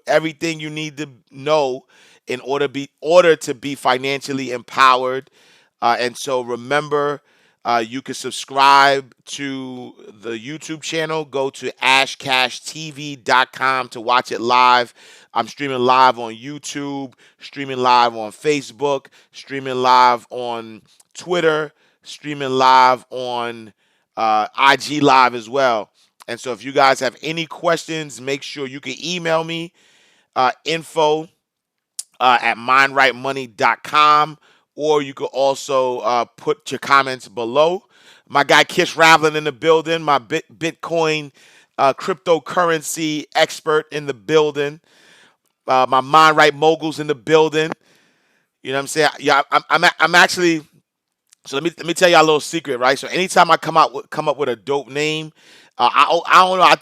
everything you need to know in order to be financially empowered. And so remember, you can subscribe to the YouTube channel. Go to ashcashtv.com to watch it live. I'm streaming live on YouTube, streaming live on Facebook, streaming live on Twitter, streaming live on IG Live as well. And so if you guys have any questions, make sure you can email me, info at mindrightmoney.com, or you could also put your comments below. My guy Kish Ravlin in the building, my Bitcoin cryptocurrency expert in the building, my Mind Right moguls in the building. You know what I'm saying? Yeah, I'm actually. So let me tell y'all a little secret, right? So anytime I come up with a dope name, I don't know. I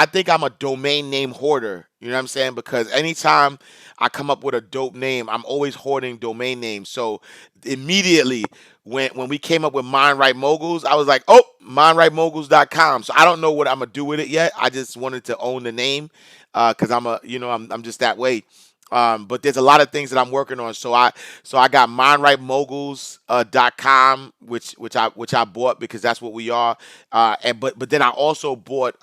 think I'm a domain name hoarder. You know what I'm saying? Because anytime I come up with a dope name, I'm always hoarding domain names. So immediately when we came up with Mind Right Moguls, I was like, oh, mindrightmoguls.com. So I don't know what I'm gonna do with it yet. I just wanted to own the name because I'm just that way. But there's a lot of things that I'm working on. So I got mindrightmoguls.com, which I bought because that's what we are. And but then I also bought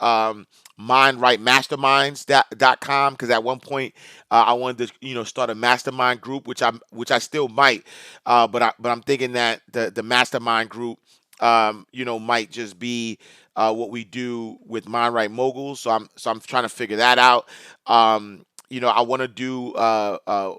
mindrightmasterminds.com because at one point I wanted to start a mastermind group, which I still might. But I'm thinking that the mastermind group might just be what we do with Mind Right Moguls. So I'm trying to figure that out. I want to do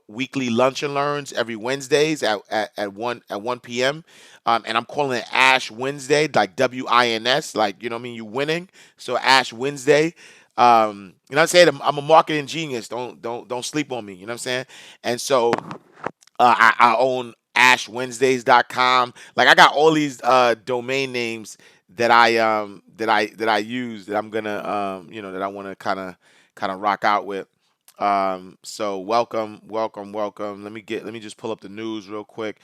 weekly lunch and learns every Wednesdays at 1 p.m. And I'm calling it Ash Wednesday, like WINS, like what I mean, you winning. So Ash Wednesday. I'm saying I'm a marketing genius. Don't sleep on me. You know what I'm saying? And so I own ashwednesdays.com. Like I got all these domain names that I use that I'm gonna that I want to kind of rock out with. So welcome. Let me just pull up the news real quick.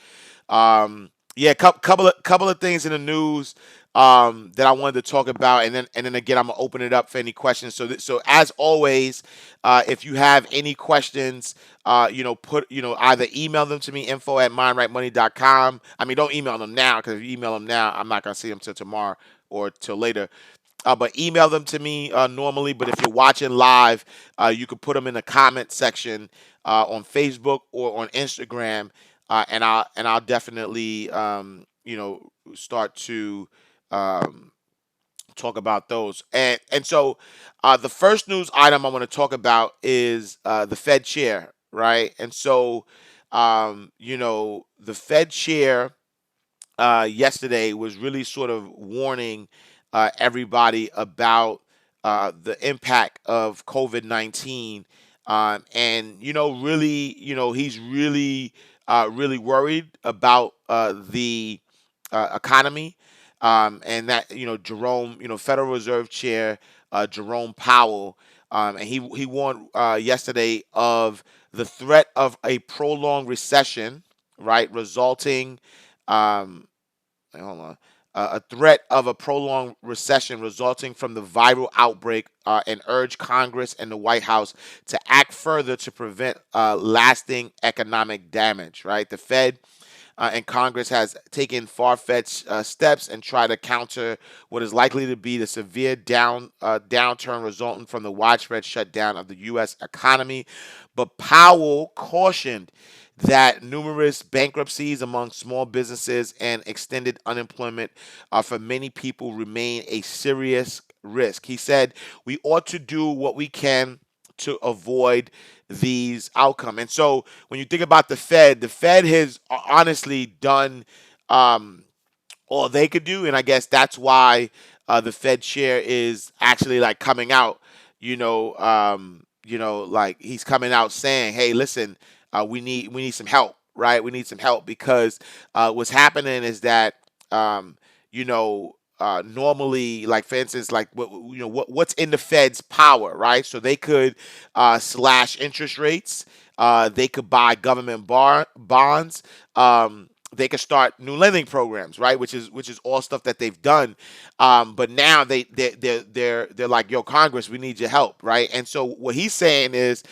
Yeah, couple of things in the news that I wanted to talk about, and then again I'm gonna open it up for any questions. So as always, if you have any questions, put either email them to me, info at mindrightmoney.com. I mean, don't email them now because if you email them now, I'm not gonna see them till tomorrow or till later. But email them to me normally. But if you're watching live, you can put them in the comment section on Facebook or on Instagram, and I'll definitely start to um, talk about those. And so the first news item I want to talk about is the Fed chair, right? And so the Fed chair yesterday was really sort of warning everybody about the impact of COVID-19. And, really, he's really, really worried about the economy. And that, Jerome, Federal Reserve Chair Jerome Powell, and he warned yesterday of the threat of a prolonged recession, right, resulting um, hold on. A threat of a prolonged recession resulting from the viral outbreak, and urged Congress and the White House to act further to prevent lasting economic damage. Right, the Fed and Congress has taken far-fetched steps and try to counter what is likely to be the severe downturn resulting from the widespread shutdown of the U.S. economy. But Powell cautioned that numerous bankruptcies among small businesses and extended unemployment for many people remain a serious risk. He said, we ought to do what we can to avoid these outcomes. And so when you think about the Fed has honestly done um, all they could do, and I guess that's why the Fed chair is actually like coming out. Like he's coming out saying, "Hey, listen, we need some help, right? We need some help because what's happening is that normally, like for instance, like what's in the Fed's power, right? So they could slash interest rates, they could buy government bonds, they can start new lending programs, right? Which is all stuff that they've done. But now they're like, yo, Congress, we need your help, right? And so what he's saying is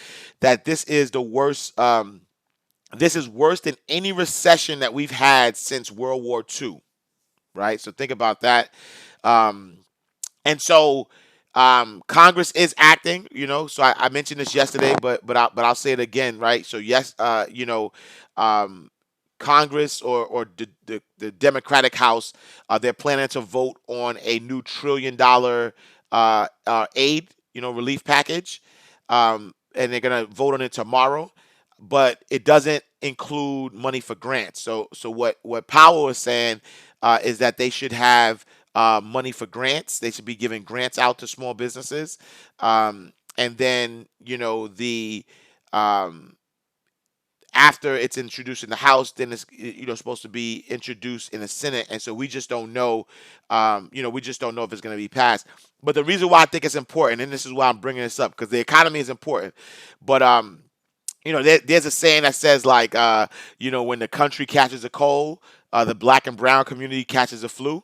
that this is the worst. This is worse than any recession that we've had since World War II, right? So think about that. Um, and so Congress is acting, So I mentioned this yesterday, but I'll say it again, right? So yes, um, Congress or the Democratic House, they're planning to vote on a new $1 trillion aid, relief package, and they're gonna vote on it tomorrow. But it doesn't include money for grants. So what Powell is saying is that they should have money for grants. They should be giving grants out to small businesses, and then the um, after it's introduced in the House, then it's supposed to be introduced in the Senate, and so we just don't know. We just don't know if it's going to be passed. But the reason why I think it's important, and this is why I'm bringing this up, because the economy is important, but there's a saying that says like, when the country catches a cold, the black and brown community catches a flu.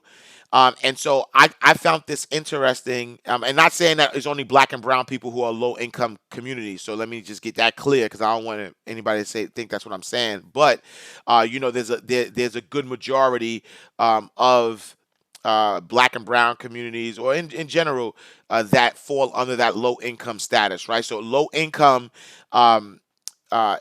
And so I found this interesting, and not saying that it's only black and brown people who are low income communities. So let me just get that clear because I don't want anybody to think that's what I'm saying. But there's a good majority of black and brown communities, or in general, that fall under that low income status, right? So low income. Um, uh,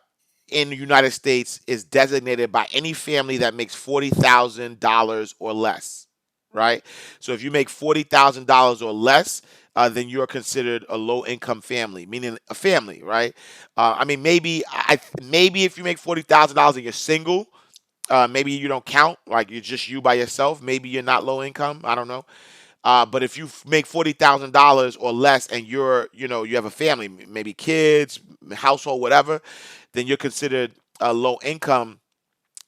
in the United States is designated by any family that makes $40,000 or less, right? So if you make $40,000 or less, then you're considered a low income family, meaning a family, right? I mean, maybe if you make $40,000 and you're single, maybe you don't count, like you're just you by yourself. Maybe you're not low income. I don't know. But if you make $40,000 or less, and you have a family, maybe kids, household, whatever, then you're considered a low income.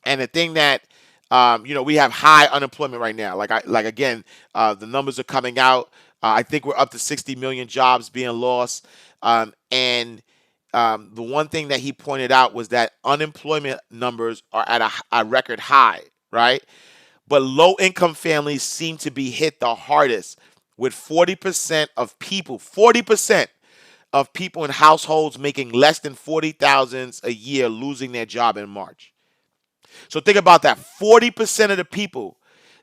And the thing that we have high unemployment right now. Like again, the numbers are coming out. I think we're up to 60 million jobs being lost. And the one thing that he pointed out was that unemployment numbers are at a record high, right? But low income families seem to be hit the hardest, with 40% of people in households making less than 40,000 a year losing their job in March. So think about that. 40% of the people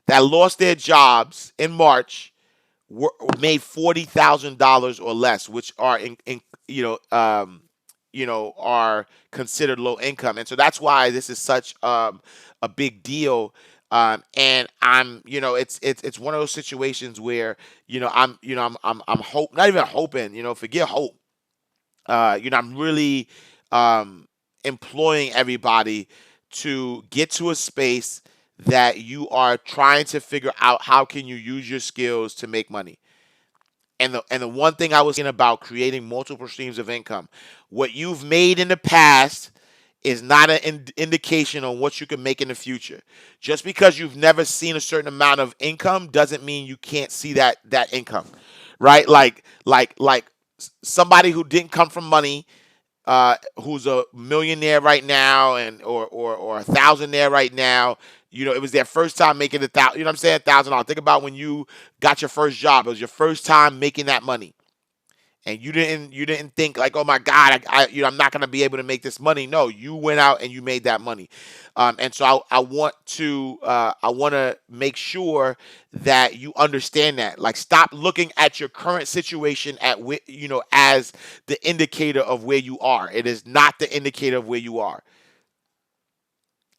that lost their jobs in March made $40,000 or less, which are are considered low income, and so that's why this is such a big deal. And it's one of those situations where I'm hope not even hoping, forget hope. I'm really um, employing everybody to get to a space that you are trying to figure out how can you use your skills to make money. And the one thing I was thinking about creating multiple streams of income. What you've made in the past is not an indication on what you can make in the future. Just because you've never seen a certain amount of income doesn't mean you can't see that income, right? Like somebody who didn't come from money, who's a millionaire right now, and or a thousandaire right now. It was their first time making you know what I'm saying, $1,000. Think about when you got your first job. It was your first time making that money, and you didn't think like, oh my God, I'm not gonna be able to make this money. No, you went out and you made that money. And so I want to make sure that you understand that. Like, stop looking at your current situation as the indicator of where you are. It is not the indicator of where you are.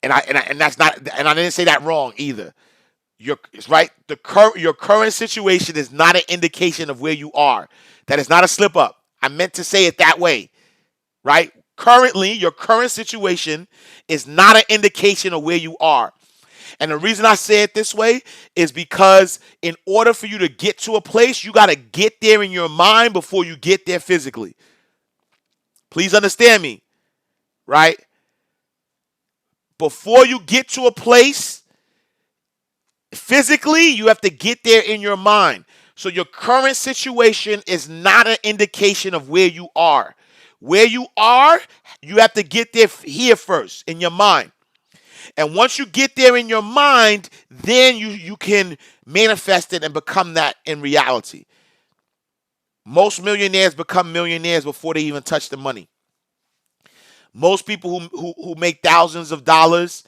And that's not, and I didn't say that wrong either. It's right. Your current situation is not an indication of where you are. That is not a slip up. I meant to say it that way, right? Currently, your current situation is not an indication of where you are. And the reason I say it this way is because in order for you to get to a place, you got to get there in your mind before you get there physically. Please understand me, right? Before you get to a place physically, you have to get there in your mind. So your current situation is not an indication of where you are. Where you are, you have to get there here first in your mind. And once you get there in your mind, then you can manifest it and become that in reality. Most millionaires become millionaires before they even touch the money. Most people who make thousands of dollars,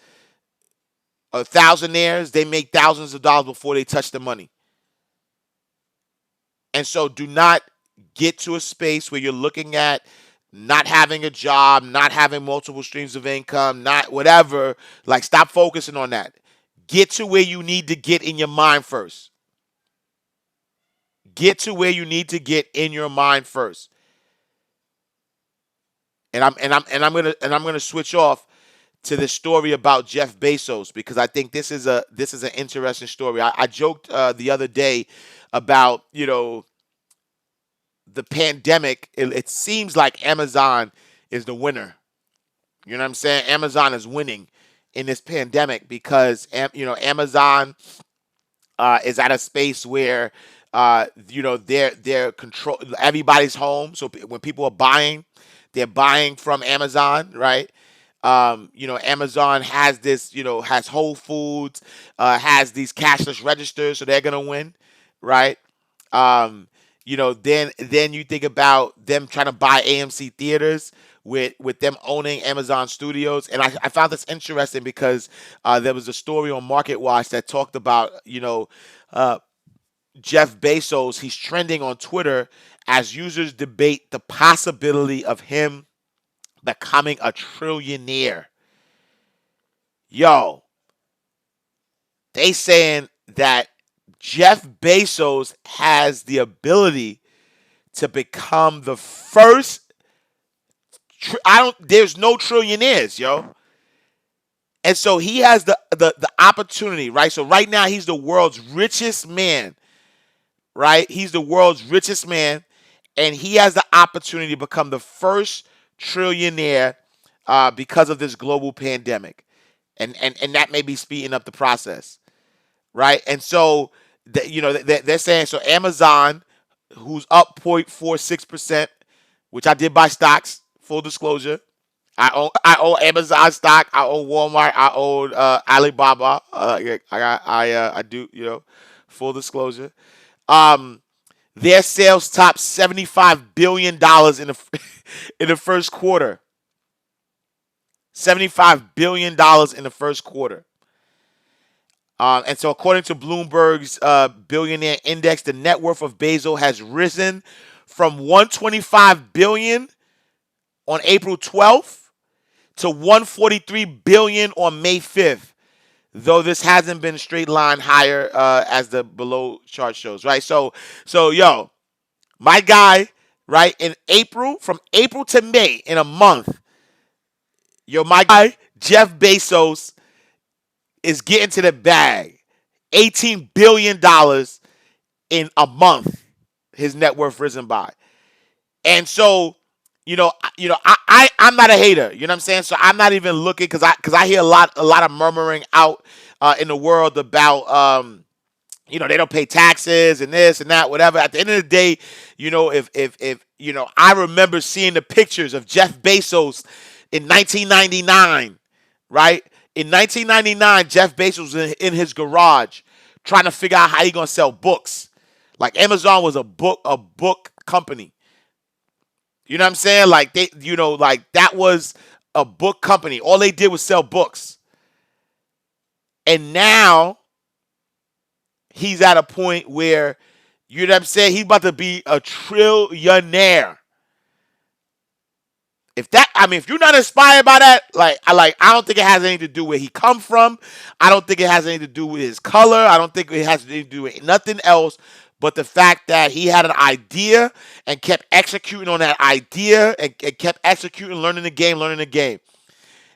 or thousandaires, they make thousands of dollars before they touch the money. And so do not get to a space where you're looking at not having a job, not having multiple streams of income, not whatever. Like, stop focusing on that. Get to where you need to get in your mind first. Get to where you need to get in your mind first. And I'm gonna switch off to the story about Jeff Bezos, because I think this is an interesting story. I joked the other day about, the pandemic. It seems like Amazon is the winner. You know what I'm saying? Amazon is winning in this pandemic because Amazon is at a space where they're control. Everybody's home, so when people are buying, they're buying from Amazon, right? Amazon has this, has Whole Foods, has these cashless registers, so they're gonna win, right? Um, then you think about them trying to buy AMC theaters with them owning Amazon Studios, and I found this interesting because there was a story on Market Watch that talked about uh, Jeff Bezos. He's trending on Twitter as users debate the possibility of him becoming a trillionaire. Yo, they saying that Jeff Bezos has the ability to become the first. I don't. There's no trillionaires, yo, and so he has the opportunity, right? So right now he's the world's richest man, right? He's the world's richest man, and he has the opportunity to become the first trillionaire because of this global pandemic, and that may be speeding up the process, right? And so they're saying, so Amazon, who's up 0.46%, which I did buy stocks. Full disclosure, I own Amazon stock. I own Walmart. I own Alibaba. Yeah, I do. Full disclosure. Um, their sales topped $75 billion in the in the first quarter. $75 billion in the first quarter. And so, according to Bloomberg's billionaire index, the net worth of Bezos has risen from 125 billion on April 12th to 143 billion on May 5th. Though this hasn't been straight line higher as the below chart shows, right? So yo, my guy, right, in April, from April to May, in a month, yo, my guy Jeff Bezos is getting to the bag. $18 billion in a month, his net worth risen by. And so, I'm not a hater. You know what I'm saying? So I'm not even looking, because I hear a lot of murmuring out in the world about they don't pay taxes and this and that, whatever. At the end of the day, if I remember seeing the pictures of Jeff Bezos in 1999, right? In 1999, Jeff Bezos was in his garage trying to figure out how he gonna sell books. Like, Amazon was a book company. You know what I'm saying? Like, like that was a book company. All they did was sell books. And now he's at a point where, you know what I'm saying, he's about to be a trillionaire. If you're not inspired by that, I don't think it has anything to do with where he come from. I don't think it has anything to do with his color. I don't think it has anything to do with nothing else but the fact that he had an idea and kept executing on that idea, and kept executing, learning the game.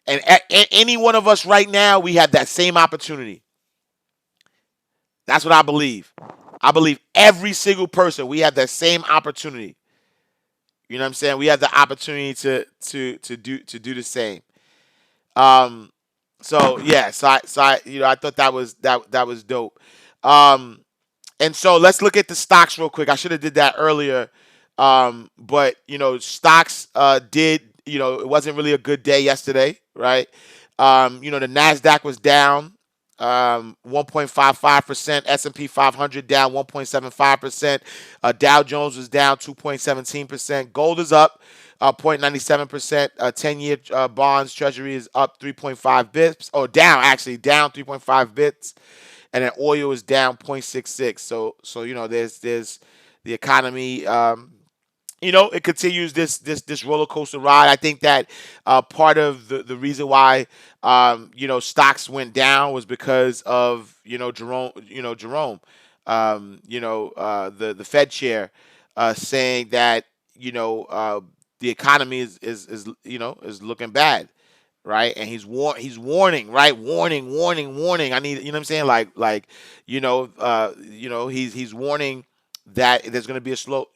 And any one of us right now, we have that same opportunity. That's what I believe. I believe every single person, we have that same opportunity. You know what I'm saying? We have the opportunity to do the same. Um, so yeah, I thought that was dope. Um, and so let's look at the stocks real quick. I should have did that earlier. But stocks did, it wasn't really a good day yesterday, right? The Nasdaq was down 1.55%. S&P 500 down 1.75%. Dow Jones was down 2.17%. Gold is up 0.97%. 10-year bonds treasury is up 3.5 bips, or down, actually down 3.5 bits, and then oil is down 0.66. So there's the economy. It continues this roller coaster ride. I think that part of the reason why stocks went down was because of Jerome, the Fed chair, saying that the economy is looking bad, right? And he's warning, right? Warning. I need, what I'm saying, he's warning that there's going to be a slow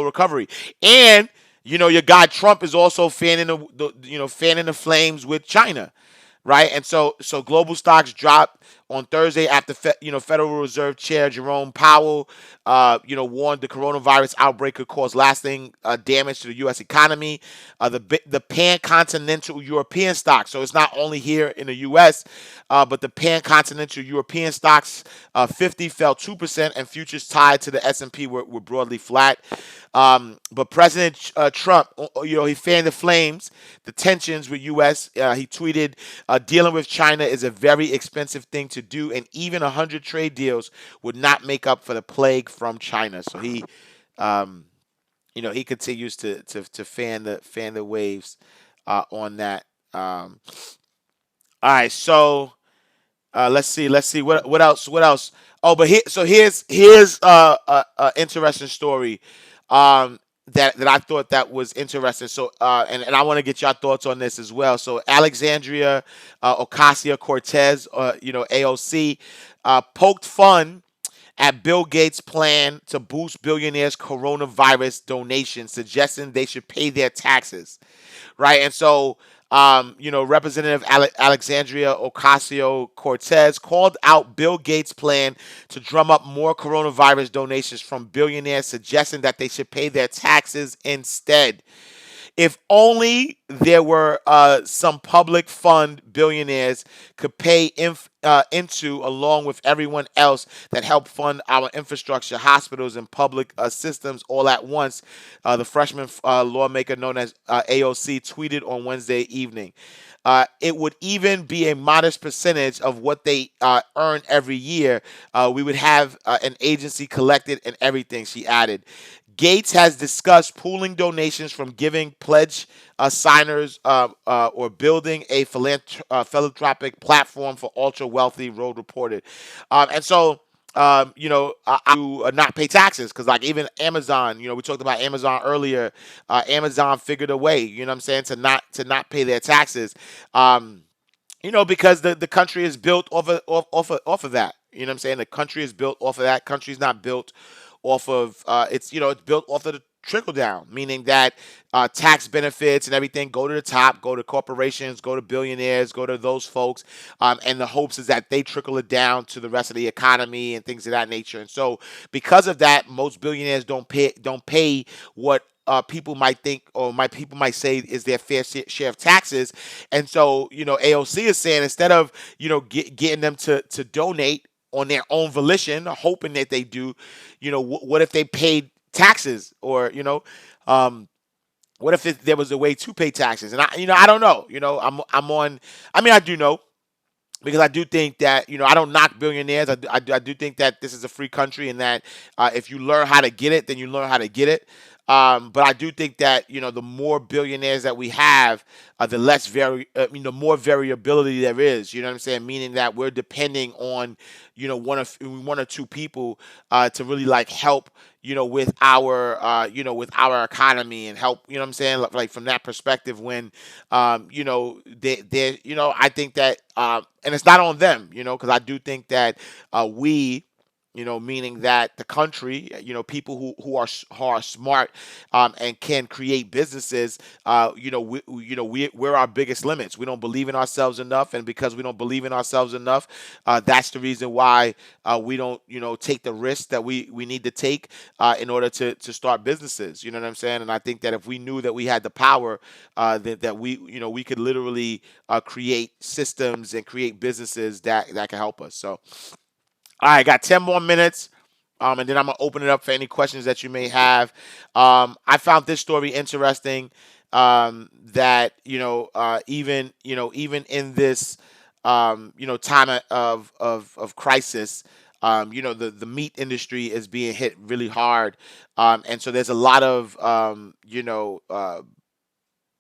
recovery. And your guy Trump is also fanning fanning the flames with China, right? And so global stocks dropped on Thursday after Federal Reserve Chair Jerome Powell warned the coronavirus outbreak could cause lasting damage to the U.S. economy. The pan-continental European stocks, so it's not only here in the U.S., but the pan-continental European stocks 50 fell 2%, and futures tied to the S&P were broadly flat. But President Trump, he fanned the flames, the tensions with U.S. He tweeted, "Dealing with China is a very expensive thing to do, and even 100 trade deals would not make up for the plague from China." So um, he continues to fan the waves on that. All right, so let's see what else. Oh, but here's interesting story that I thought that was interesting. So and I want to get your thoughts on this as well. So Alexandria Ocasio-Cortez, AOC, poked fun at Bill Gates' plan to boost billionaires' coronavirus donations, suggesting they should pay their taxes, right? And so, Representative Alexandria Ocasio Cortez called out Bill Gates' plan to drum up more coronavirus donations from billionaires, suggesting that they should pay their taxes instead. If only there were some public fund billionaires could pay into, along with everyone else that help fund our infrastructure, hospitals, and public systems all at once, the freshman lawmaker known as AOC tweeted on Wednesday evening. It would even be a modest percentage of what they earn every year. We would have an agency collected and everything, she added. Gates has discussed pooling donations from giving pledge signers or building a philanthropic platform for ultra wealthy, Road reported. And so, not pay taxes because, like, even Amazon, we talked about Amazon earlier. Amazon figured a way, what I'm saying, to not pay their taxes. Because the country is built off of that. You know what I'm saying? The country is built off of that. Country's not built off of it's built off of the trickle down, meaning that tax benefits and everything go to the top, go to corporations, go to billionaires, go to those folks, and the hopes is that they trickle it down to the rest of the economy and things of that nature. And so, because of that, most billionaires don't pay what people might think, or people might say is their fair share of taxes. And so, AOC is saying, instead of getting them to donate on their own volition, hoping that they do, what if they paid taxes, or what if there was a way to pay taxes? And I don't know. I'm on. I mean, I do know, because I do think that I don't knock billionaires. I do think that this is a free country, and that if you learn how to get it, then you learn how to get it. But I do think that the more billionaires that we have, the more variability there is. You know what I'm saying? Meaning that we're depending on one or two people to really, like, help with our economy, and help, what I'm saying, like, from that perspective, when I think that, and it's not on them, because I do think that we, meaning that the country, people who are smart, and can create businesses, we're our biggest limits. We don't believe in ourselves enough, and because we don't believe in ourselves enough, that's the reason why we don't, take the risks that we need to take in order to start businesses. You know what I'm saying? And I think that if we knew that we had the power, that we could literally create systems and create businesses that can help us. So, all right, got 10 more minutes. And then I'm gonna open it up for any questions that you may have. I found this story interesting. That even in this time of crisis, the meat industry is being hit really hard, and so there's a lot of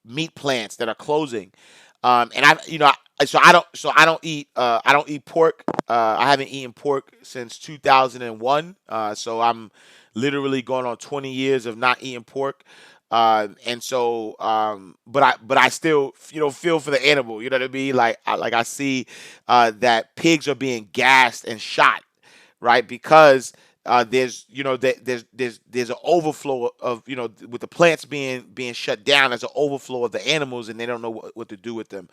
meat plants that are closing. And I don't eat pork. I haven't eaten pork since 2001. So I'm literally going on 20 years of not eating pork. And so, but I still, feel for the animal. You know what I mean? I see that pigs are being gassed and shot, right? Because there's an overflow of, with the plants being shut down, there's an overflow of the animals, and they don't know what to do with them.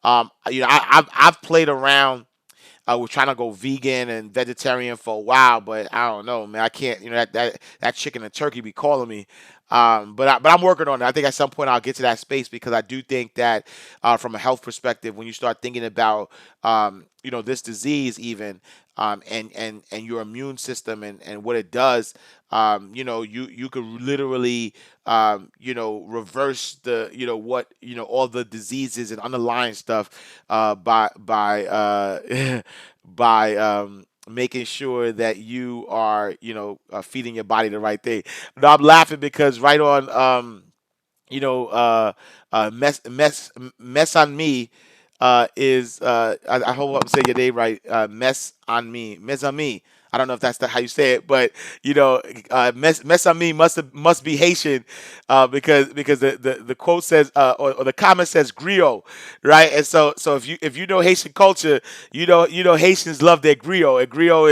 I've played around we're trying to go vegan and vegetarian for a while, but I don't know, man. I can't, that chicken and turkey be calling me. But I'm working on it. I think at some point I'll get to that space because I do think that from a health perspective, when you start thinking about this disease even, and your immune system and what it does, you could literally reverse the what all the diseases and underlying stuff by by making sure that you are feeding your body the right thing. No, I'm laughing because right on you know, mess on me is I hope I'm saying your name right. Mess on me, mess on me. I don't know if that's how you say it, but mess on me must be Haitian, because the quote says, or the comment says griot, right? And so if you know Haitian culture, Haitians love their griot, and griot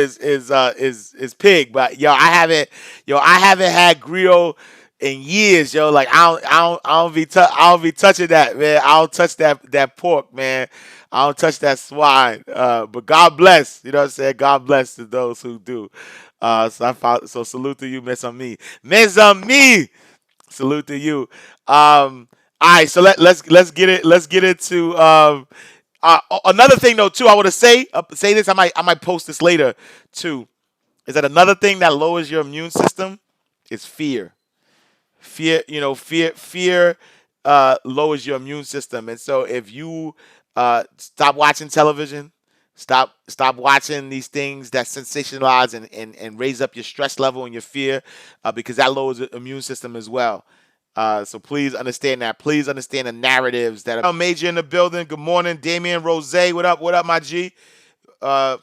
is pig. But I haven't had griot in years, yo. Like I don't be touching that, man. I don't touch that pork, man. I don't touch that swine. But God bless, you know what I'm saying? God bless to those who do. So salute to you, Mes Amis. Mes Amis! Salute to you. All right, so let's get it. Let's get into another thing though too. I want to say this. I might post this later too. Is that another thing that lowers your immune system? Is fear. Fear lowers your immune system, and so if you stop watching television, stop watching these things that sensationalize and raise up your stress level and your fear, because that lowers the immune system as well. So please understand that. Please understand the narratives that are major in the building. Good morning, Damian Rose. What up? What up, my G? Uh,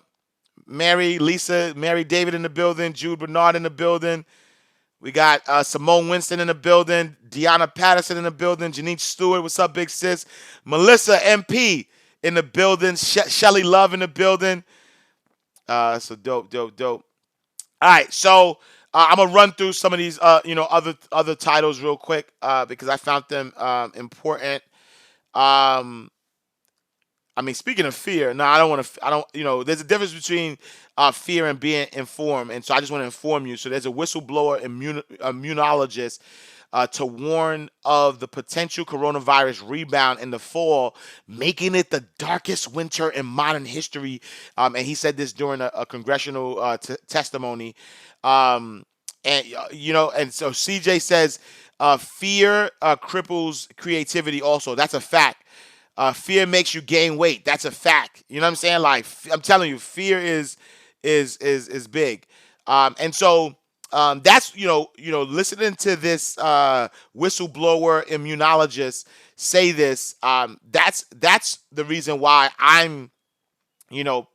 Mary, Lisa, Mary David in the building. Jude Bernard in the building. We got Simone Winston in the building, Deanna Patterson in the building, Janine Stewart, what's up, big sis? Melissa MP in the building, Shelly Love in the building. So dope, dope, dope. All right, so I'm gonna run through some of these, other titles real quick, because I found them important. Um, I mean, speaking of fear, no, I don't want to. I don't. There's a difference between fear and being informed, and so I just want to inform you. So there's a whistleblower immunologist to warn of the potential coronavirus rebound in the fall, making it the darkest winter in modern history. And he said this during a congressional testimony. Um, and so CJ says, fear cripples creativity. Also, that's a fact. Fear makes you gain weight. That's a fact. You know what I'm saying? Like I'm telling you, fear is big. And so that's listening to this whistleblower immunologist say this. That's the reason why I'm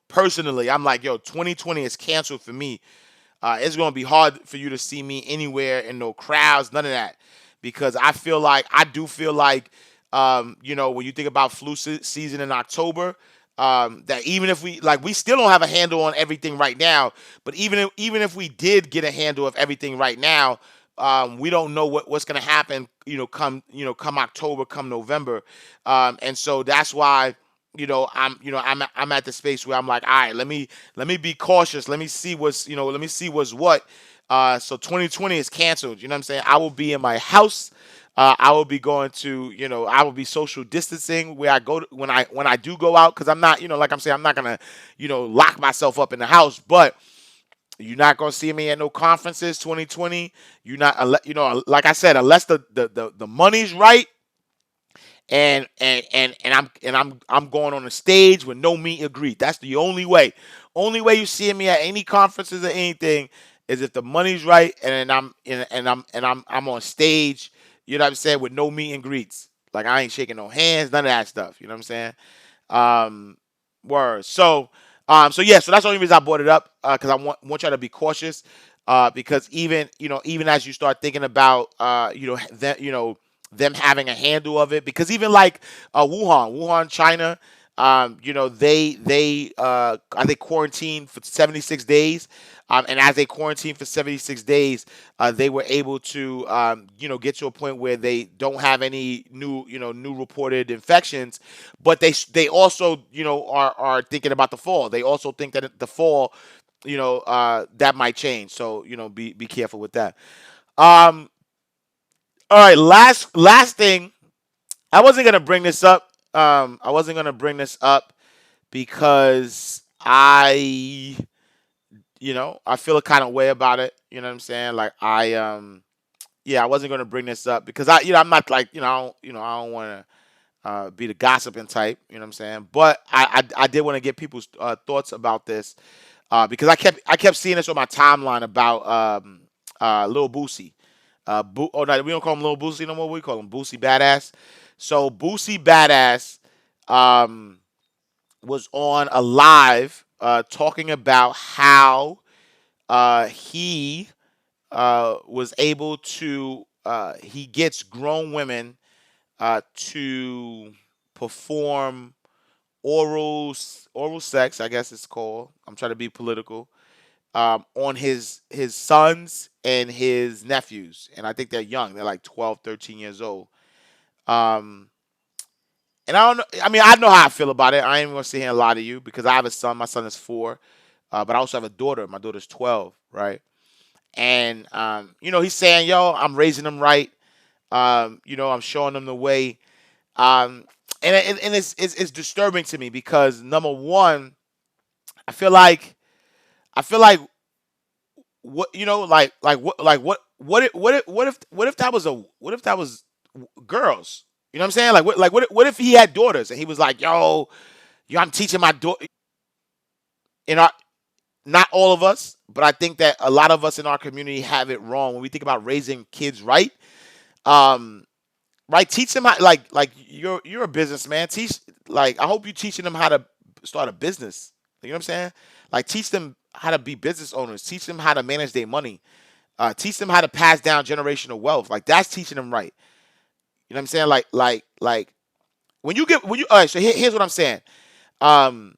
personally I'm like, yo, 2020 is canceled for me. It's going to be hard for you to see me anywhere in no crowds, none of that, because I do feel like when you think about flu season in October, that even if we like, we still don't have a handle on everything right now. But even if we did get a handle of everything right now, we don't know what's going to happen. Come October, come November, and so that's why. I'm at the space where I'm like, all right, let me be cautious. Let me see what's what. So 2020 is canceled. You know what I'm saying? I will be in my house. I will be going to, I will be social distancing where I go to, when I do go out, because I'm not, like I'm saying, I'm not gonna, lock myself up in the house. But you're not gonna see me at no conferences 2020. You're not, like I said, unless the money's right, and I'm going on a stage with no meet and greet. That's the only way. Only way you see me at any conferences or anything is if the money's right, and I'm on stage. You know what I'm saying, with no meet and greets. Like, I ain't shaking no hands, none of that stuff. You know what I'm saying? Um, Word. So yeah. So that's the only reason I brought it up, because I want y'all to be cautious. Because even as you start thinking about them having a handle of it, because even like Wuhan, China, they I think quarantined for 76 days, and as they quarantined for 76 days, they were able to get to a point where they don't have any new reported infections, but they also are thinking about the fall. They also think that the fall, that might change. So be careful with that. Um, all right, last thing. I wasn't gonna bring this up. I wasn't gonna bring this up because I feel a kind of way about it. You know what I'm saying? Like, yeah, I wasn't gonna bring this up because I'm not like, I don't want to be the gossiping type. You know what I'm saying? But I did want to get people's thoughts about this, because I kept seeing this on my timeline about Lil Boosie. Oh no, we don't call him Lil Boosie no more. We call him Boosie Badass. So Boosie Badass um, was on a live talking about how he was able to he gets grown women to perform oral sex, I guess it's called. I'm trying to be political. On his sons and his nephews, and I think they're young. They're like 12, 13 years old. Um, and I don't know. I mean, I know how I feel about it. I ain't even gonna sit here and lie to you, because I have a son. My son is 4, but I also have a daughter. My daughter's 12, right? And he's saying, "Yo, I'm raising them right. I'm showing them the way." Um, and it's disturbing to me because, number one, I feel like I feel like what what if that was girls? You know what I'm saying? What if he had daughters and he was like, yo, I'm teaching my daughter in our not all of us, but I think that a lot of us in our community have it wrong when we think about raising kids right. Um, right? Teach them how, like you're a businessman. I hope you teaching them how to start a business. You know what I'm saying? Like, teach them how to be business owners. Teach them how to manage their money. Teach them how to pass down generational wealth. Like, that's teaching them right. You know what I'm saying? Like when you all right. So here's what I'm saying. Um,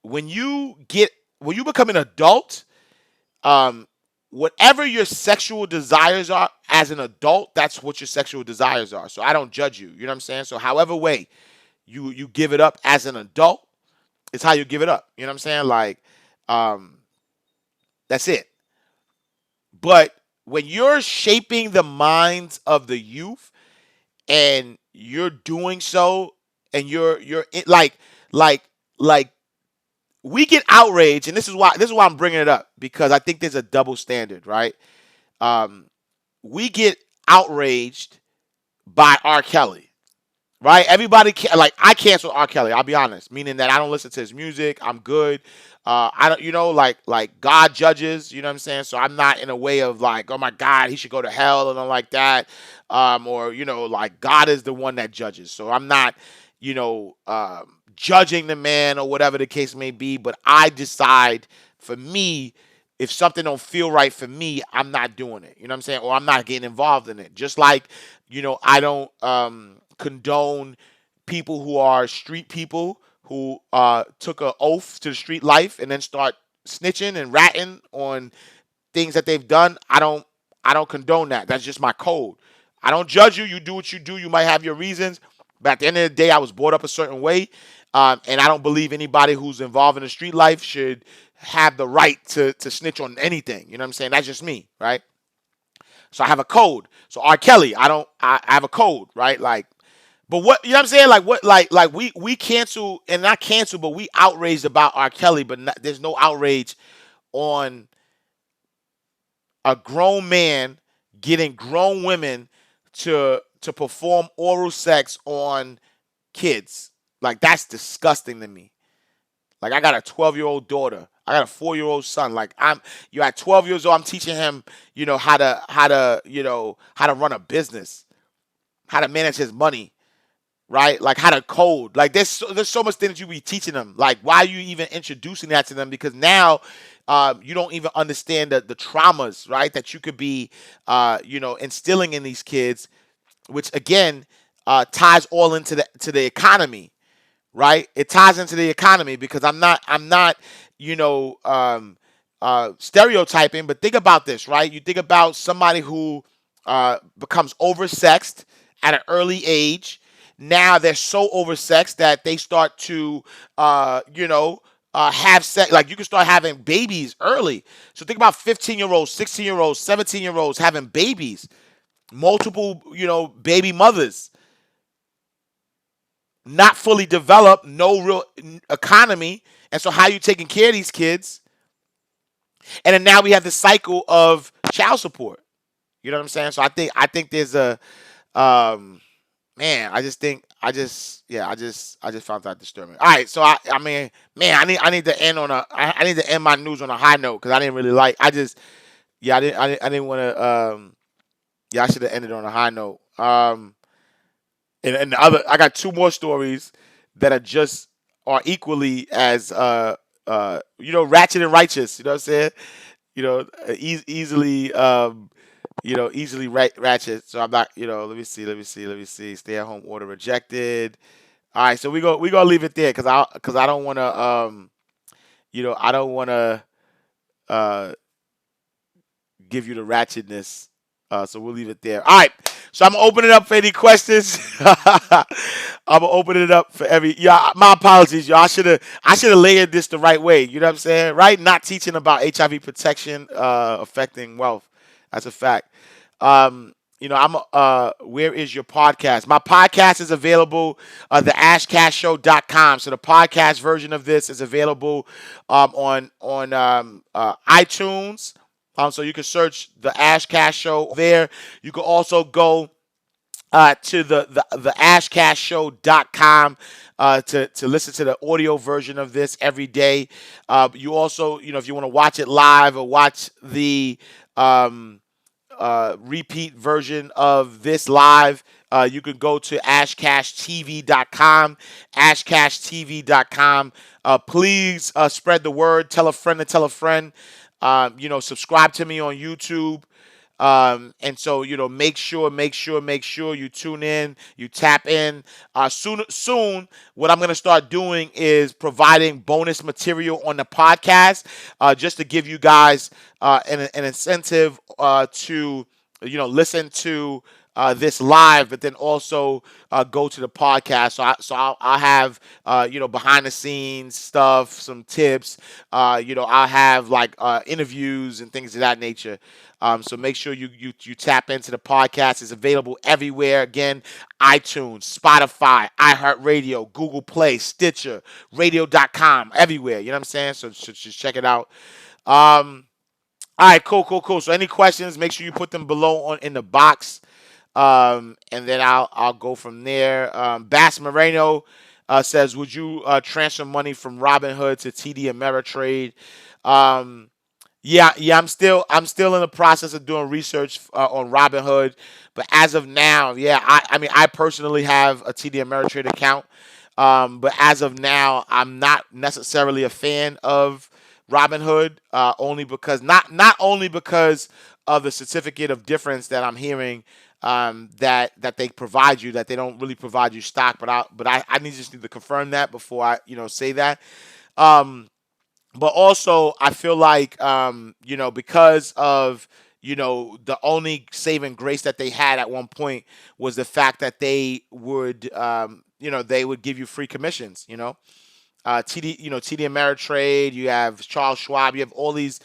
when you get when you become an adult, um, whatever your sexual desires are as an adult, that's what your sexual desires are. So I don't judge you. You know what I'm saying? So however way you give it up as an adult, it's how you give it up. You know what I'm saying? Like, um, that's it. But when you're shaping the minds of the youth, and you're doing so, and like like we get outraged, and this is why I'm bringing it up, because I think there's a double standard, right? Um, we get outraged by R. Kelly, right? Like, I cancel R. Kelly. I'll be honest, meaning that I don't listen to his music. I'm good. I don't, like God judges. You know what I'm saying? So I'm not in a way of like, oh my God, he should go to hell and all like that. Or like, God is the one that judges. So I'm not, judging the man or whatever the case may be. But I decide, for me, if something don't feel right for me, I'm not doing it. You know what I'm saying? Or I'm not getting involved in it. Just like, I don't condone people who are street people, who took an oath to the street life and then start snitching and ratting on things that they've done. I don't condone that. That's just my code. I don't judge you. You do what you do. You might have your reasons, but at the end of the day, I was brought up a certain way, and I don't believe anybody who's involved in the street life should have the right to snitch on anything. You know what I'm saying? That's just me, right? So I have a code. So R. Kelly, I have a code, right? Like, but what you know what I'm saying? Like what like we cancel and not cancel, but we outraged about R. Kelly, but not, there's no outrage on a grown man getting grown women to perform oral sex on kids. Like that's disgusting to me. Like I got a 12-year-old daughter. I got a 4-year-old son. Like you're at 12 years old, I'm teaching him, how to run a business, how to manage his money, right? Like how to code. Like there's so much things you be teaching them. Like why are you even introducing that to them? Because now you don't even understand the traumas, right? That you could be, instilling in these kids, which again ties all into the economy, right? It ties into the economy because I'm not, you know, stereotyping, but think about this, right? You think about somebody who becomes oversexed at an early age. Now they're so oversexed that they start to, have sex. Like you can start having babies early. So think about 15-year-olds, 16-year-olds, 17-year-olds having babies, multiple, baby mothers, not fully developed, no real economy. And so how you taking care of these kids? And then now we have the cycle of child support. You know what I'm saying? So I think there's a um man, I just think I just found that disturbing. All right, so I mean, man, I need to end on I need to end my news on a high note because I didn't really like I just I didn't want to I should have ended on a high note. And the other I got two more stories that are equally as ratchet and righteous. You know what I'm saying? Easily easily ratchet. So I'm not, let me see. Stay at home order rejected. All right, so we gonna leave it there because I don't want to I don't want to uh give you the ratchetness. So we'll leave it there. All right. So I'm gonna open it up for any questions. I'm gonna open it up for every. Yeah, my apologies, y'all. I should have layered this the right way. You know what I'm saying? Right? Not teaching about HIV protection affecting wealth. That's a fact. I'm where is your podcast? My podcast is available theashcastshow.com. So the podcast version of this is available on iTunes. So you can search the Ash Cash Show there. You can also go to the ashcastshow.com to listen to the audio version of this every day. You also, if you want to watch it live or watch the um, repeat version of this live, you can go to ashcashtv.com, ashcashtv.com. Please spread the word. Tell a friend to tell a friend. Subscribe to me on YouTube. And so, make sure you tune in, you tap in. Soon, what I'm going to start doing is providing bonus material on the podcast, just to give you guys an incentive to, listen to this live, but then also go to the podcast. I'll have behind the scenes stuff, some tips. I'll have like interviews and things of that nature. So make sure you tap into the podcast. It's available everywhere. Again, iTunes, Spotify, iHeartRadio, Google Play, Stitcher, Radio.com, everywhere. You know what I'm saying? So just check it out. All right, cool. So any questions, make sure you put them below in the box. And then I'll go from there. Bass Moreno says, would you transfer money from Robinhood to TD Ameritrade? Yeah. I'm still in the process of doing research on Robinhood, but as of now, yeah, I mean, I personally have a TD Ameritrade account, but as of now, I'm not necessarily a fan of Robinhood, only because not only because of the certificate of difference that I'm hearing that they provide you, that they don't really provide you stock. But I just need to confirm that before I say that. Um, but also I feel like because of the only saving grace that they had at one point was the fact that they would give you free commissions. TD, TD Ameritrade, you have Charles Schwab, you have all these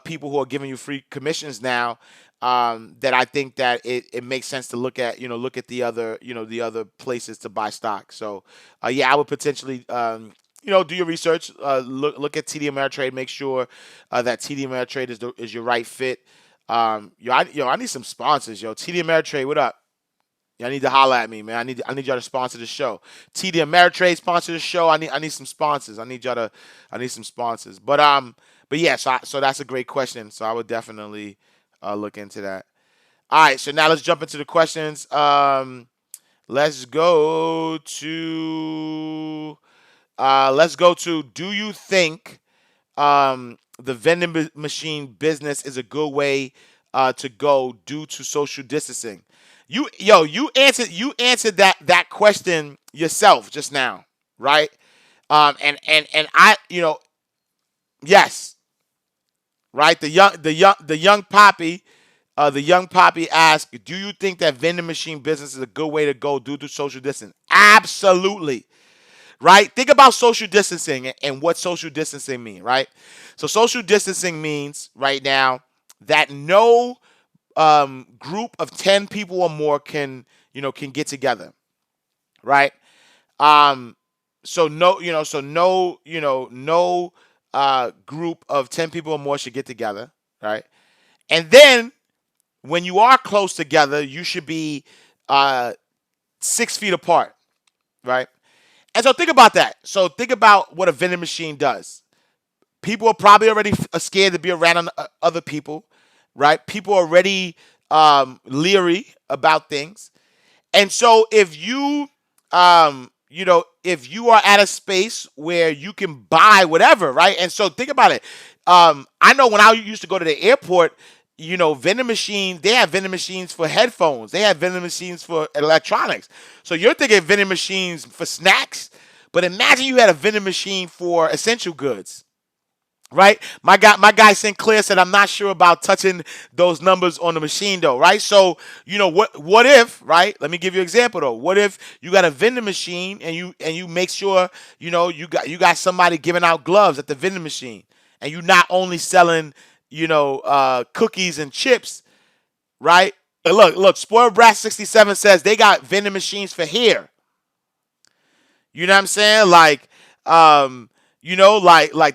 people who are giving you free commissions now. That I think that it makes sense to look at the other places to buy stock. So yeah, I would potentially do your research, look at TD Ameritrade, make sure that TD Ameritrade is your right fit. I need some sponsors, yo. TD Ameritrade, what up? Y'all need to holler at me, man. I need y'all to sponsor the show. TD Ameritrade sponsor the show. I need some sponsors. I need some sponsors. But yeah, so that's a great question. So I would definitely look into that. All right, so now let's jump into the questions. Let's go to do you think the vending machine business is a good way to go due to social distancing? You answered that question yourself just now, right? And I, yes, right. The young poppy asked, "Do you think that vending machine business is a good way to go due to social distancing?" Absolutely, right? Think about social distancing and what social distancing mean, right? So social distancing means right now that no group of 10 people or more can get together, right? Um, so no group of 10 people or more should get together, right? And then when you are close together, you should be uh 6 feet apart, right? And so think about that. So think about what a vending machine does. People are probably already scared to be around other people, right? People are already leery about things. And so if you are at a space where you can buy whatever, right? And so think about it. I know when I used to go to the airport, vending machine, they have vending machines for headphones. They have vending machines for electronics. So you're thinking vending machines for snacks, but imagine you had a vending machine for essential goods, right? My guy Sinclair said, I'm not sure about touching those numbers on the machine though, right? So what if, right? Let me give you an example though. What if you got a vending machine and you make sure you got somebody giving out gloves at the vending machine, and you not only selling cookies and chips, right? Look, Spoiled Brat 67 says they got vending machines for hair. You know what I'm saying? Like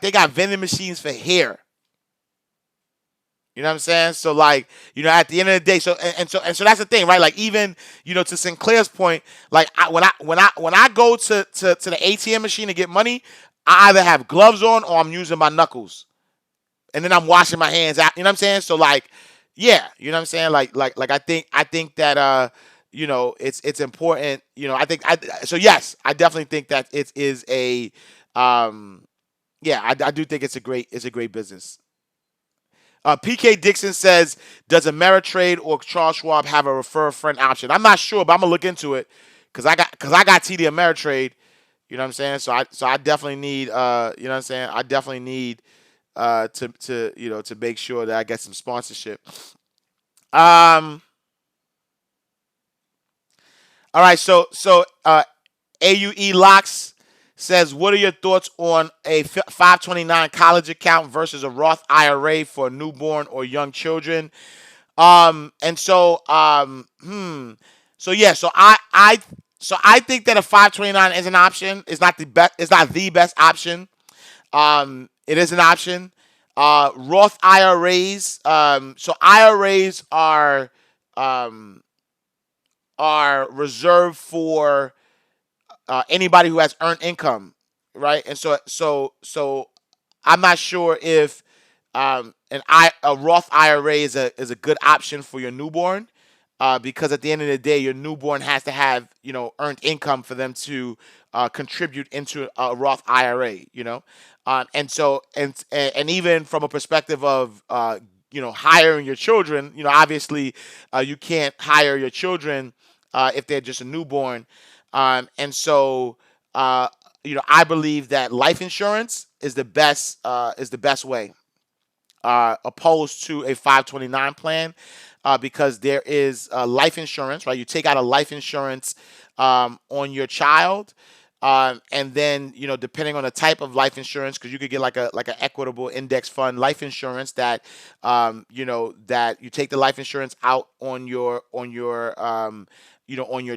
they got vending machines for hair. You know what I'm saying? So at the end of the day, so that's the thing, right? Like even, to Sinclair's point, like when I go to the ATM machine to get money, I either have gloves on or I'm using my knuckles. And then I'm washing my hands out. You know what I'm saying? So yeah, you know what I'm saying? I think that it's important. So yes, I definitely think that it is a yeah, I do think it's a great business. PK Dixon says, "Does Ameritrade or Charles Schwab have a refer a friend option?" I'm not sure, but I'm gonna look into it because I got TD Ameritrade. You know what I'm saying? So I definitely need you know what I'm saying? I definitely need to make sure that I get some sponsorship. Um. All right. So AUE Locks says, "What are your thoughts on a 529 college account versus a Roth IRA for newborn or young children?" And so so yeah, so I think that a 529 is an option. It's not the best. It's not the best option. It is an option. Roth IRAs. So IRAs um, are reserved for anybody who has earned income, right? And so I'm not sure if a Roth IRA is a good option for your newborn, because at the end of the day, your newborn has to have earned income for them to contribute into a Roth IRA. And so and even from a perspective of hiring your children. Obviously, you can't hire your children if they're just a newborn. And so, uh, I believe that life insurance is the best way, opposed to a 529 plan, because there is life insurance, right? You take out a life insurance on your child, and then depending on the type of life insurance, because you could get like an equitable index fund life insurance that you take the life insurance out on your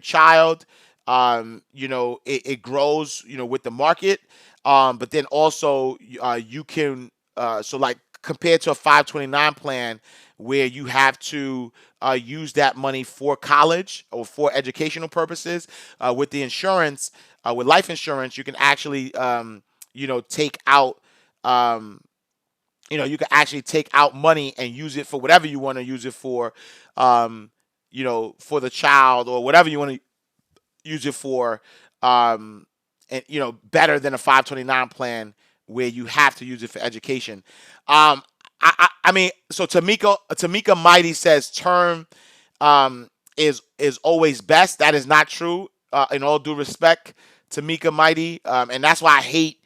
child. It grows with the market, but then also you can, so like, compared to a 529 plan where you have to use that money for college or for educational purposes, with the insurance, with life insurance, you can actually take out, um, you can actually take out money and use it for whatever you want to use it for, for the child or whatever you want to use it for, um, and better than a 529 plan where you have to use it for education. Um, I mean, so Tamika Mighty says term is always best. That is not true. In all due respect, Tamika Mighty, and that's why I hate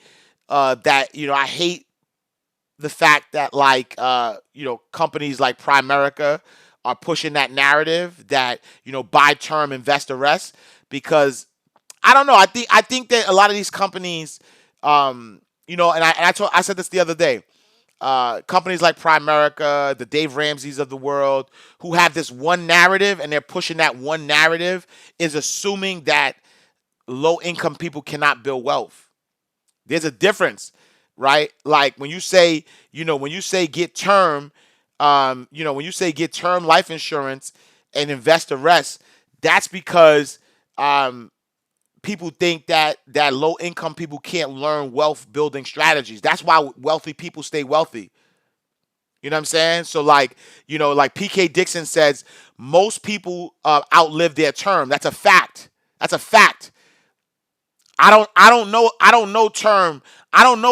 that. I hate the fact that, like, companies like Primerica are pushing that narrative that buy term, invest the rest, because I don't know. I think that a lot of these companies, and I said this the other day. Companies like Primerica, the Dave Ramseys of the world, who have this one narrative and they're pushing that one narrative, is assuming that low income people cannot build wealth. There's a difference, right? Like, when you say get term, when you say get term life insurance and invest the rest, that's because um, people think that low income people can't learn wealth building strategies. That's why wealthy people stay wealthy. You know what I'm saying? So, like, like PK Dixon says, most people outlive their term. That's a fact. That's a fact. I don't know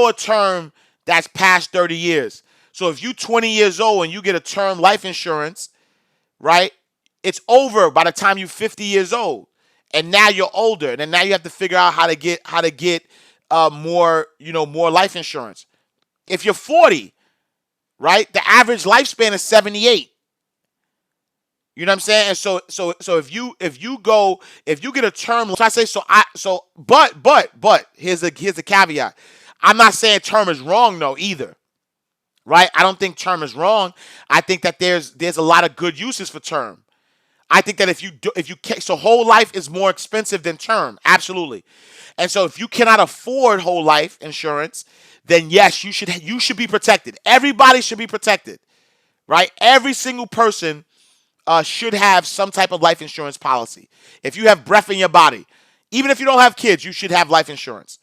a term that's past 30 years. So if you 20 years old and you get a term life insurance, right? It's over by the time you're 50 years old, and now you're older, and then now you have to figure out how to get more life insurance. If you're 40, right, the average lifespan is 78. You know what I'm saying? And so if you get a term, so I say, but here's a caveat. I'm not saying term is wrong though either, right? I don't think term is wrong. I think that there's a lot of good uses for term. I think that so whole life is more expensive than term, absolutely. And so if you cannot afford whole life insurance, then yes, you should be protected. Everybody should be protected, right? Every single person should have some type of life insurance policy. If you have breath in your body, even if you don't have kids, you should have life insurance,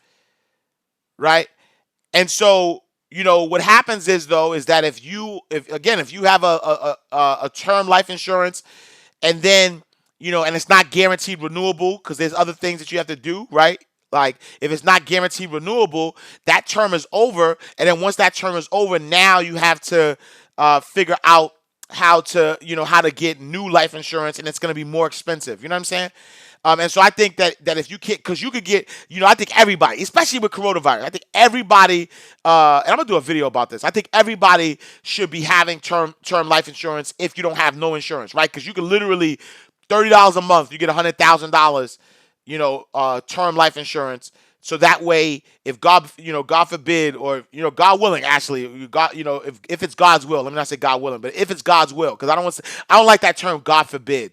right? And so, what happens is, though, is that if you have a term life insurance, and then and it's not guaranteed renewable, because there's other things that you have to do, right? Like, if it's not guaranteed renewable, that term is over, and then once that term is over, now you have to figure out how to get new life insurance, and it's going to be more expensive. You know what I'm saying? And so I think that if you can't, because you could get, I think everybody, especially with coronavirus, I think everybody, and I'm gonna do a video about this. I think everybody should be having term life insurance if you don't have no insurance, right? Because you can literally $30 a month, you get $100,000, term life insurance. So that way, if God forbid, or God willing, actually, God, if it's God's will, let me not say God willing, but if it's God's will, because I don't like that term, God forbid,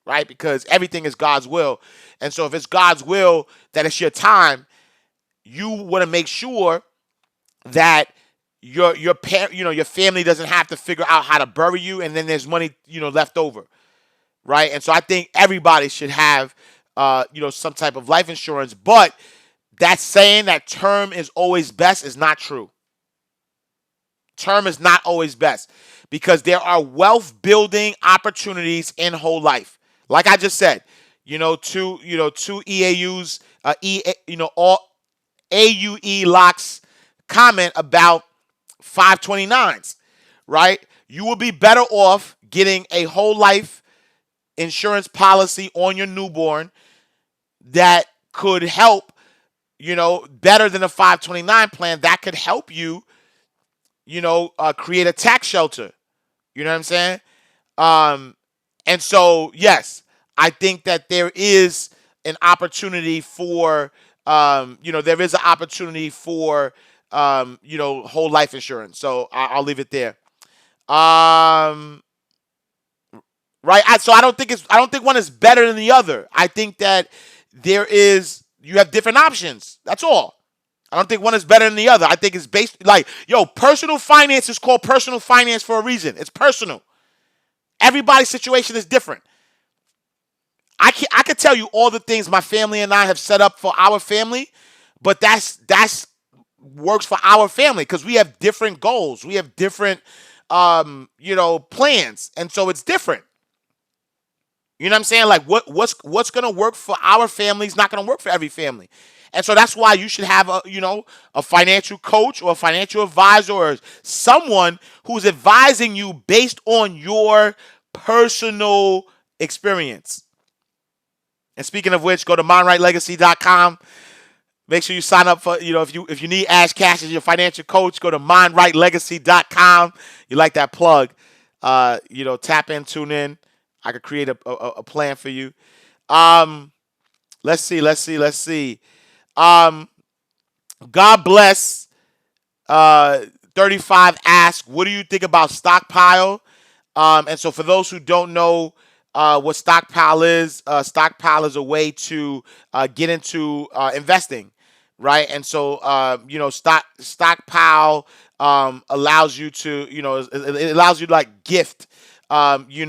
right? Because everything is God's will, and so if it's God's will that it's your time, you want to make sure that your family doesn't have to figure out how to bury you, and then there's money left over, right? And so I think everybody should have some type of life insurance, but that saying that term is always best is not true. Term is not always best, because there are wealth building opportunities in whole life. Like I just said, two EAUs, all AUE locks comment about 529s, right? You will be better off getting a whole life insurance policy on your newborn that could help, better than a 529 plan that could help you, create a tax shelter. You know what I'm saying? Um, and so, yes, I think that there is an opportunity for, there is an opportunity for, whole life insurance. So I'll leave it there. Um, right. So I don't think one is better than the other. I think that you have different options. That's all. I don't think one is better than the other. I think it's based like, personal finance is called personal finance for a reason. It's personal. Everybody's situation is different. I could tell you all the things my family and I have set up for our family, but that's works for our family because we have different goals. We have different plans. And so it's different. You know what I'm saying? Like what's gonna work for our family is not gonna work for every family. And so that's why you should have a financial coach or a financial advisor or someone who's advising you based on your personal experience. And speaking of which, go to mindrightlegacy.com. Make sure you sign up for, if you need Ash Cash as your financial coach, go to mindrightlegacy.com. You like that plug. Tap in, tune in. I could create a plan for you. Um, let's see. Um, God bless. 35 ask, what do you think about stockpile? And so for those who don't know what stockpile is a way to get into investing, right? And so stockpile allows you to, it allows you to like gift, like you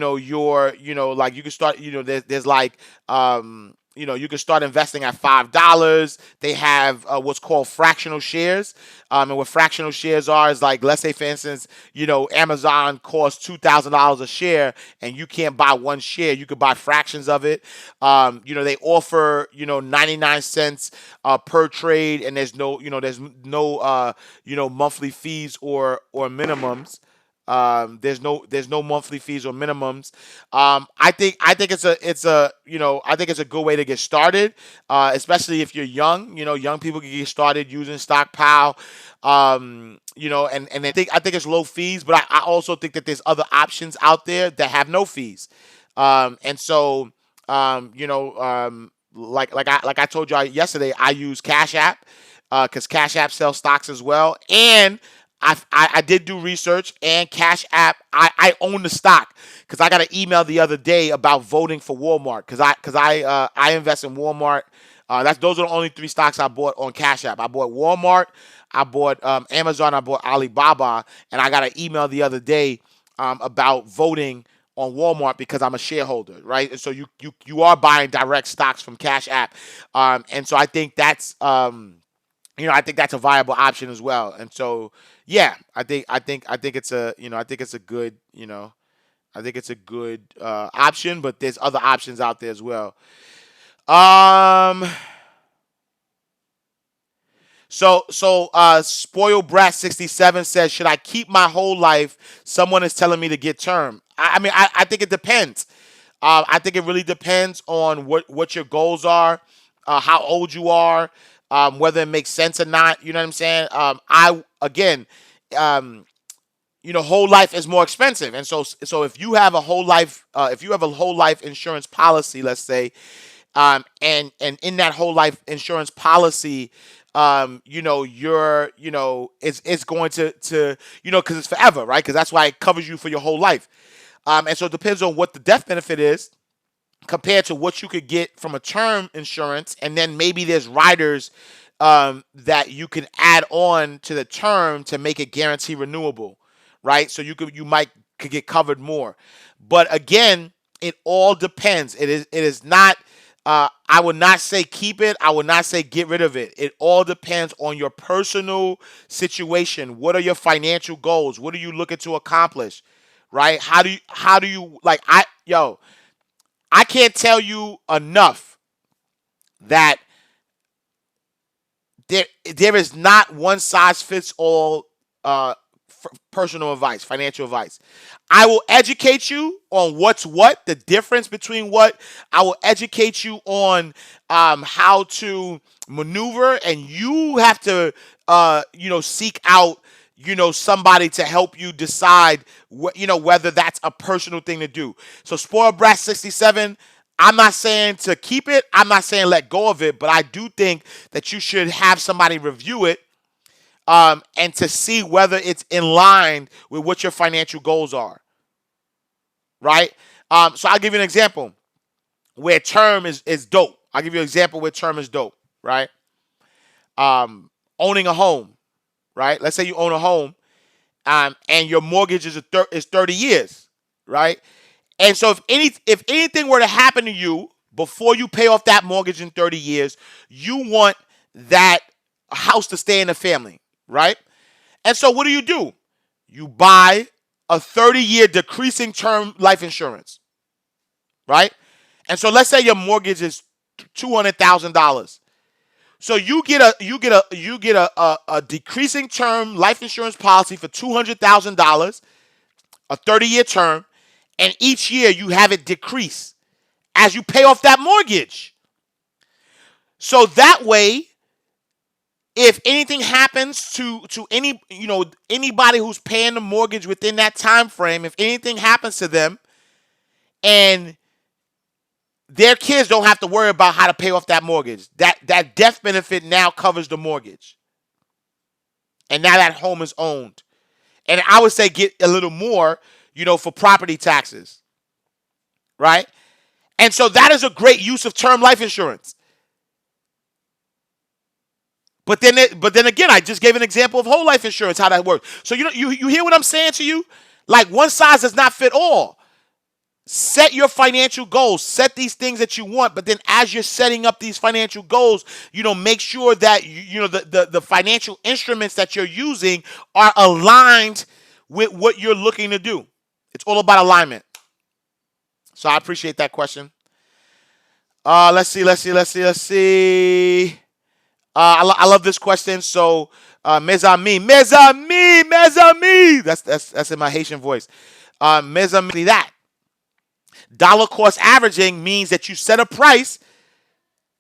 can start, there's like, you can start investing at $5. They have what's called fractional shares. And what fractional shares are is like, let's say, for instance, Amazon costs $2,000 a share and you can't buy one share. You could buy fractions of it. They offer, 99 cents per trade, and there's no monthly fees or minimums. There's no monthly fees or minimums. I think it's a good way to get started, especially if you're young. Young people can get started using Stockpile. And I think it's low fees, but I also think that there's other options out there that have no fees. And so like I told you yesterday, I use Cash App because Cash App sells stocks as well, and I did do research, and Cash App, I own the stock because I got an email the other day about voting for Walmart because I invest in Walmart. Those are the only three stocks I bought on Cash App. I bought Walmart, I bought Amazon, I bought Alibaba, and I got an email the other day about voting on Walmart because I'm a shareholder, right? And so you are buying direct stocks from Cash App, and so I think that's a viable option as well. And so, yeah, I think it's a good, I think it's a good option, but there's other options out there as well. Um, Spoiled Brat 67 says, should I keep my whole life? Someone is telling me to get term. I think it depends. I think it really depends on what your goals are, how old you are, whether it makes sense or not. You know what I'm saying? I again, um, whole life is more expensive, and so if you have a whole life insurance policy, let's say, and in that whole life insurance policy, it's going to because it's forever, right? Because that's why it covers you for your whole life. And so it depends on what the death benefit is compared to what you could get from a term insurance, and then maybe there's riders that you can add on to the term to make it guarantee renewable, right? So you could get covered more. But again, it all depends. It is not. I would not say keep it. I would not say get rid of it. It all depends on your personal situation. What are your financial goals? What are you looking to accomplish? Right? How do you like I can't tell you enough that there is not one size fits all personal advice, financial advice. I will educate you on what's what, the difference between what. I will educate you on how to maneuver, and you have to, seek out, somebody to help you decide whether that's a personal thing to do. So Spoiled Brat 67, I'm not saying to keep it. I'm not saying let go of it, but I do think that you should have somebody review it, and to see whether it's in line with what your financial goals are, right? So I'll give you an example where term is dope. I'll give you an example where term is dope, right? Owning a home, right? Let's say you own a home, and your mortgage is 30 years, right? And so if anything were to happen to you before you pay off that mortgage in 30 years, you want that house to stay in the family, right? And so what do? You buy a 30-year decreasing term life insurance, right? And so let's say your mortgage is $200,000. So you get a decreasing term life insurance policy for $200,000, a 30-year term, and each year you have it decrease as you pay off that mortgage. So that way, if anything happens to anybody who's paying the mortgage within that time frame, if anything happens to them, and their kids don't have to worry about how to pay off that mortgage, that death benefit now covers the mortgage, and now that home is owned. And I would say get a little more, for property taxes, right? And so that is a great use of term life insurance. But then again, I just gave an example of whole life insurance, how that works. So you hear what I'm saying to you? Like, one size does not fit all. Set your financial goals. Set these things that you want. But then as you're setting up these financial goals, make sure that the financial instruments that you're using are aligned with what you're looking to do. It's all about alignment. So I appreciate that question. Let's see. I love this question. So, mes amis. That's in my Haitian voice. Mes amis, that dollar cost averaging means that you set a price,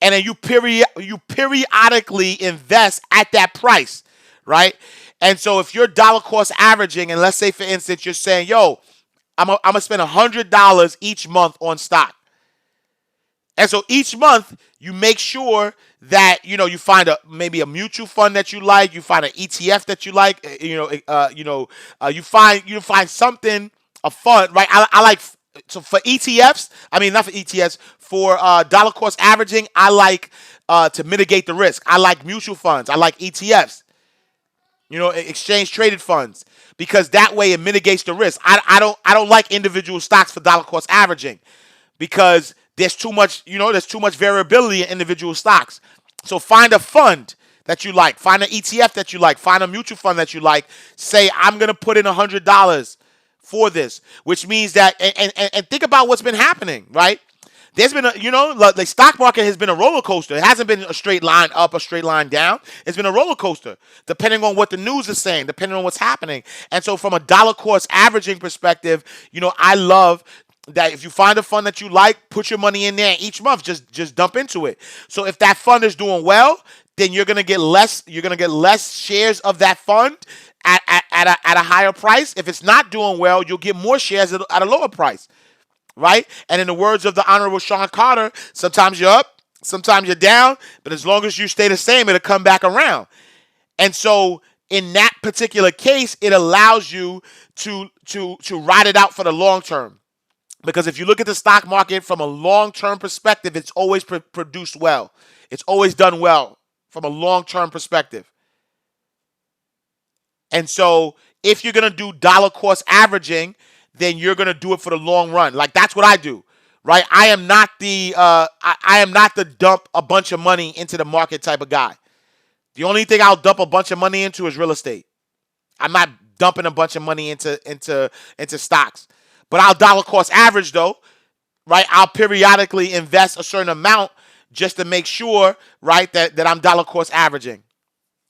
and then you periodically invest at that price, right? And so if you're dollar cost averaging, and let's say for instance you're saying, yo, I'm gonna spend $100 each month on stock. And so each month you make sure that you find maybe a mutual fund that you like, you find an ETF that you like, you find something, a fund, right? I like, so for ETFs, I mean not for ETFs, for dollar cost averaging, I like to mitigate the risk. I like mutual funds. I like ETFs. Exchange traded funds, because that way it mitigates the risk. I don't like individual stocks for dollar cost averaging, because there's too much variability in individual stocks. So find a fund that you like, find an ETF that you like, find a mutual fund that you like. Say, I'm gonna put in $100 for this, which means that, and think about what's been happening, right? There's been the stock market has been a roller coaster. It hasn't been a straight line up, a straight line down. It's been a roller coaster, depending on what the news is saying, depending on what's happening. And so from a dollar cost averaging perspective, I love that if you find a fund that you like, put your money in there each month, just dump into it. So if that fund is doing well, then you're gonna get less shares of that fund at a higher price. If it's not doing well, you'll get more shares at a lower price. Right? And in the words of the Honorable Sean Carter, sometimes you're up, sometimes you're down, but as long as you stay the same, it'll come back around. And so in that particular case, it allows you to ride it out for the long term. Because if you look at the stock market from a long-term perspective, it's always produced well. It's always done well from a long-term perspective. And so if you're going to do dollar cost averaging, then you're gonna do it for the long run. Like, that's what I do, right? I am not the dump a bunch of money into the market type of guy. The only thing I'll dump a bunch of money into is real estate. I'm not dumping a bunch of money into stocks. But I'll dollar cost average though, right? I'll periodically invest a certain amount just to make sure, right, that I'm dollar cost averaging.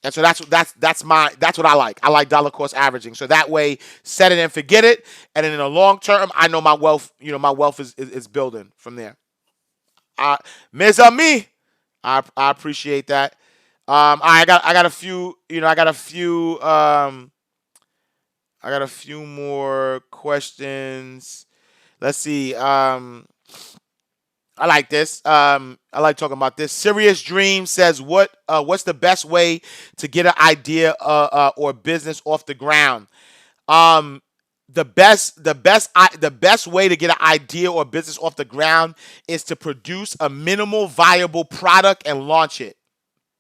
And so that's what I like. I like dollar cost averaging. So that way, set it and forget it. And then in the long term, I know my wealth, my wealth is building from there. Ms. Me, I appreciate that. I got a few, I got a few more questions. Let's see. I like this. I like talking about this. Serious Dream says, what's the best way to get an idea or business off the ground? Um, the best way to get an idea or business off the ground is to produce a minimal viable product and launch it.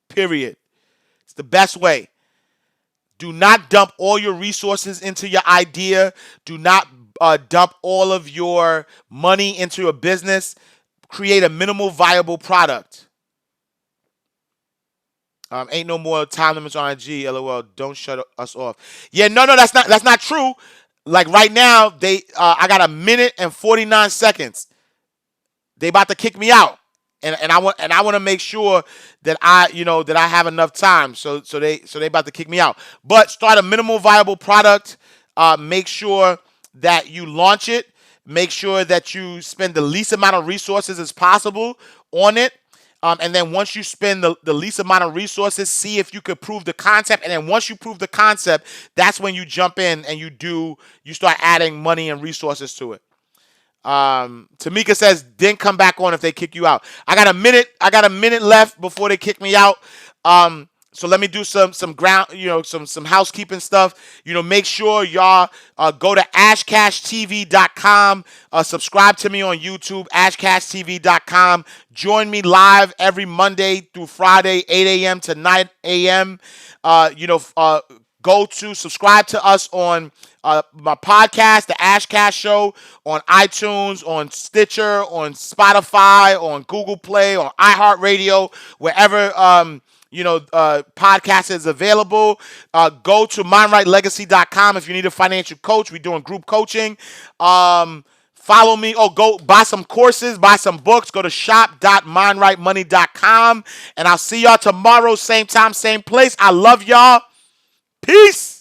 Period. It's the best way. Do not dump all your resources into your idea. Do not dump all of your money into a business. Create a minimal viable product. Ain't no more time limits on IG. LOL. Don't shut us off. Yeah, no, that's not true. Like right now, I got a minute and 49 seconds. They about to kick me out, and I want to make sure that I have enough time. So they about to kick me out. But start a minimal viable product. Make sure that you launch it. Make sure that you spend the least amount of resources as possible on it. And then once you spend the least amount of resources, see if you could prove the concept. And then once you prove the concept, that's when you jump in and you start adding money and resources to it. Tamika says, then come back on if they kick you out. I got a minute left before they kick me out. So let me do some ground, some housekeeping stuff. Make sure y'all go to ashcashtv.com. Subscribe to me on YouTube, ashcashtv.com. Join me live every Monday through Friday, 8 a.m. to 9 a.m. Go to subscribe to us on my podcast, The Ashcast Show, on iTunes, on Stitcher, on Spotify, on Google Play, on iHeartRadio, wherever podcast is available. Go to mindrightlegacy.com if you need a financial coach. We're doing group coaching. Follow me. Go buy some courses, buy some books. Go to shop.mindrightmoney.com. And I'll see y'all tomorrow, same time, same place. I love y'all. Peace.